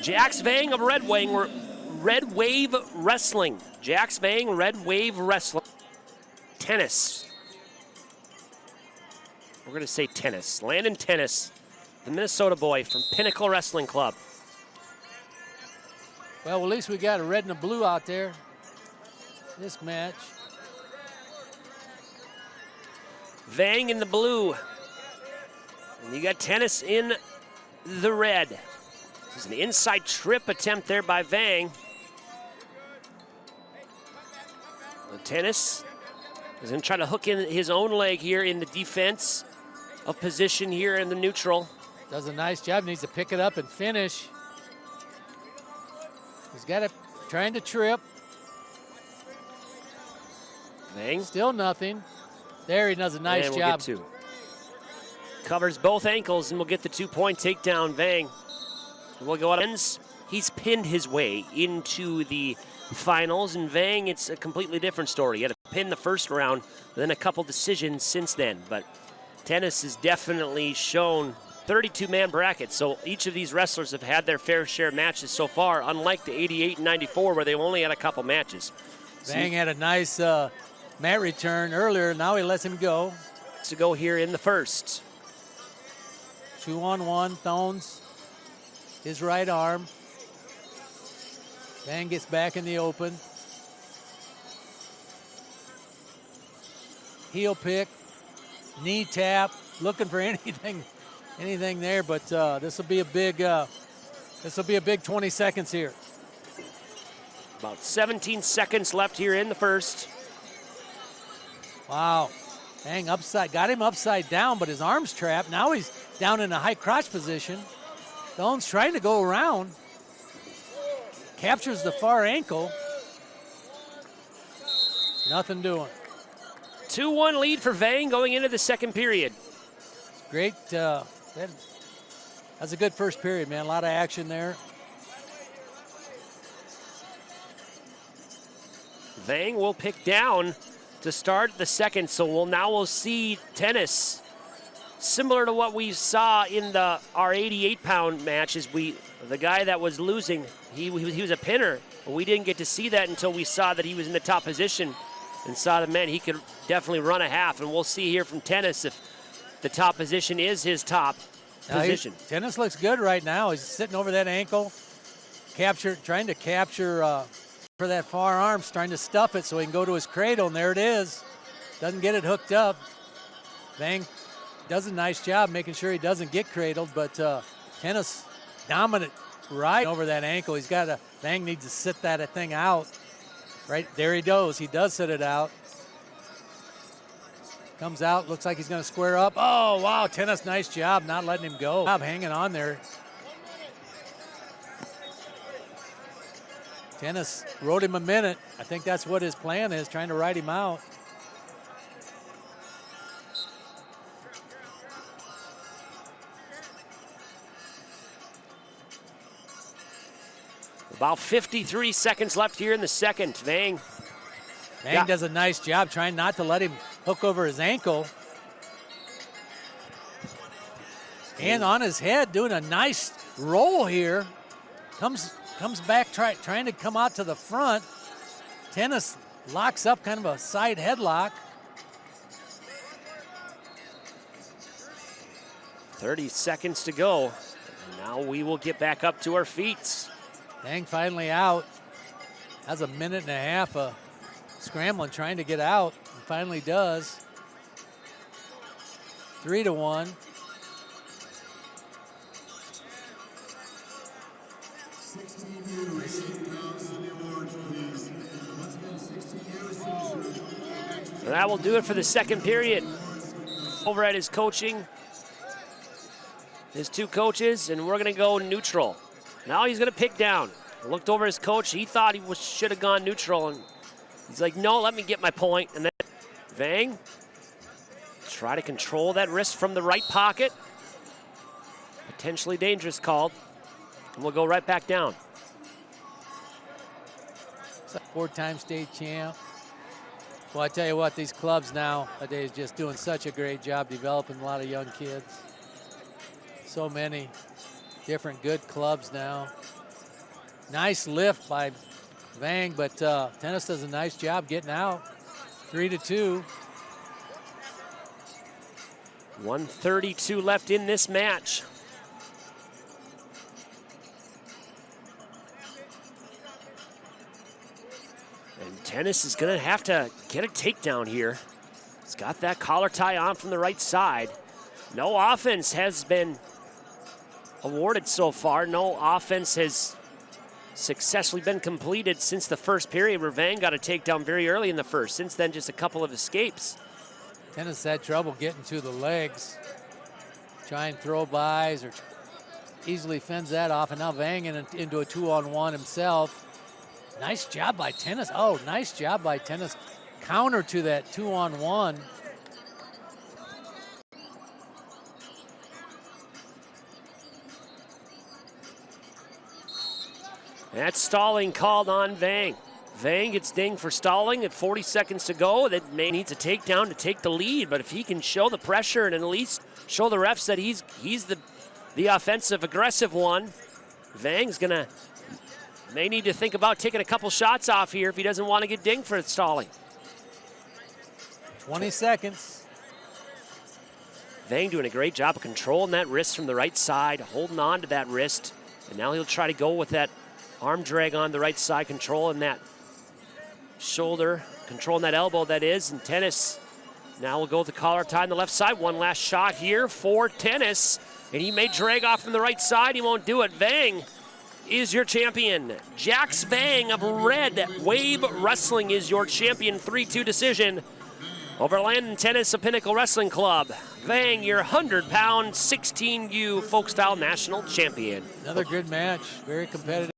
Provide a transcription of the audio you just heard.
Jax Vang of Red Wave Wrestling. Jax Vang, Red Wave Wrestling. Tennis. We're going to say tennis. Landon Thoennes, the Minnesota boy from Pinnacle Wrestling Club. Well, at least we got a red and a blue out there this match. Vang in the blue. And you got Thoennes in the red. This is an inside trip attempt there by Vang. Thoennes is going to try to hook in his own leg here in the defense of position here in the neutral. Does a nice job, needs to pick it up and finish. He's got it, trying to trip. Vang. Still nothing. There, he does a nice and we'll job. Get two. Covers both ankles and we'll get the 2-point takedown. Vang. We'll go out. He's pinned his way into the finals, and Vang, it's a completely different story. He had a pin the first round, then a couple decisions since then. But Thoennes has definitely shown 32-man bracket, so each of these wrestlers have had their fair share of matches so far, unlike the 88 and 94 where they only had a couple matches. Vang had a nice mat return earlier. Now he lets him go. To go here in the first. 2-on-1, Thoennes, his right arm. Vang gets back in the open. Heel pick, knee tap, looking for anything there, but this will be a big 20 seconds here. About 17 seconds left here in the first. Wow, Vang got him upside down, but his arm's trapped. Now he's down in a high crotch position. Thoennes trying to go around. Captures the far ankle. Nothing doing. 2-1 lead for Vang going into the second period. Great. That's a good first period, man. A lot of action there. Vang will pick down to start the second, so we'll see Thoennes. Similar to what we saw in our 88-pound matches, the guy that was losing, he was a pinner, but we didn't get to see that until we saw that he was in the top position and saw that, man, he could definitely run a half, and we'll see here from Thoennes if the top position is his top position. Thoennes looks good right now. He's sitting over that ankle, trying to capture for that far arm, trying to stuff it so he can go to his cradle, and there it is. Doesn't get it hooked up. Vang does a nice job making sure he doesn't get cradled, but Thoennes dominant right over that ankle. Vang needs to sit that thing out. Right, there he goes. He does sit it out. Comes out, looks like he's going to square up. Oh, wow, Thoennes, nice job not letting him go. Hanging on there. Thoennes rode him a minute. I think that's what his plan is, trying to ride him out. About 53 seconds left here in the second. Vang does a nice job trying not to let him hook over his ankle. And on his head, doing a nice roll here. Comes back trying to come out to the front. Thoennes locks up kind of a side headlock. 30 seconds to go. Now we will get back up to our feet. Vang finally out. Has a minute and a half of scrambling, trying to get out. And finally does. 3-1. And that will do it for the second period. Over at his coaching, his two coaches, and we're going to go neutral. Now he's going to pick down. Looked over his coach. He thought he should have gone neutral, and he's like, no, let me get my point. And then Vang try to control that wrist from the right pocket. Potentially dangerous called. And we'll go right back down. 4-time state champ. Well, I tell you what, these clubs nowadays just doing such a great job developing a lot of young kids. So many different good clubs now. Nice lift by Vang, but Thoennes does a nice job getting out. 3-2. 1:32 left in this match. And Thoennes is gonna have to get a takedown here. He's got that collar tie on from the right side. No offense has been awarded so far. No offense has successfully been completed since the first period, where Vang got a takedown very early in the first. Since then, just a couple of escapes. Thoennes had trouble getting to the legs. Try and throw bys or easily fends that off, and now Vang into a 2-on-1 himself. Nice job by Thoennes. Oh, nice job by Thoennes. Counter to that 2-on-1. That's stalling called on Vang. Vang gets dinged for stalling at 40 seconds to go. That may needs a takedown to take the lead, but if he can show the pressure and at least show the refs that he's the offensive aggressive one, Vang's may need to think about taking a couple shots off here if he doesn't want to get dinged for stalling. 20 seconds. Vang doing a great job of controlling that wrist from the right side, holding on to that wrist, and now he'll try to go with that arm drag on the right side, controlling that shoulder, controlling that elbow, that is. And Thoennes now will go with the collar tie on the left side. One last shot here for Thoennes, and he may drag off from the right side. He won't do it. Vang is your champion. Jax Vang of Red Wave Wrestling is your champion. 3-2 decision over Landon Thoennes of Pinnacle Wrestling Club. Vang, your 100-pound 16U Folkstyle National Champion. Another good match, very competitive.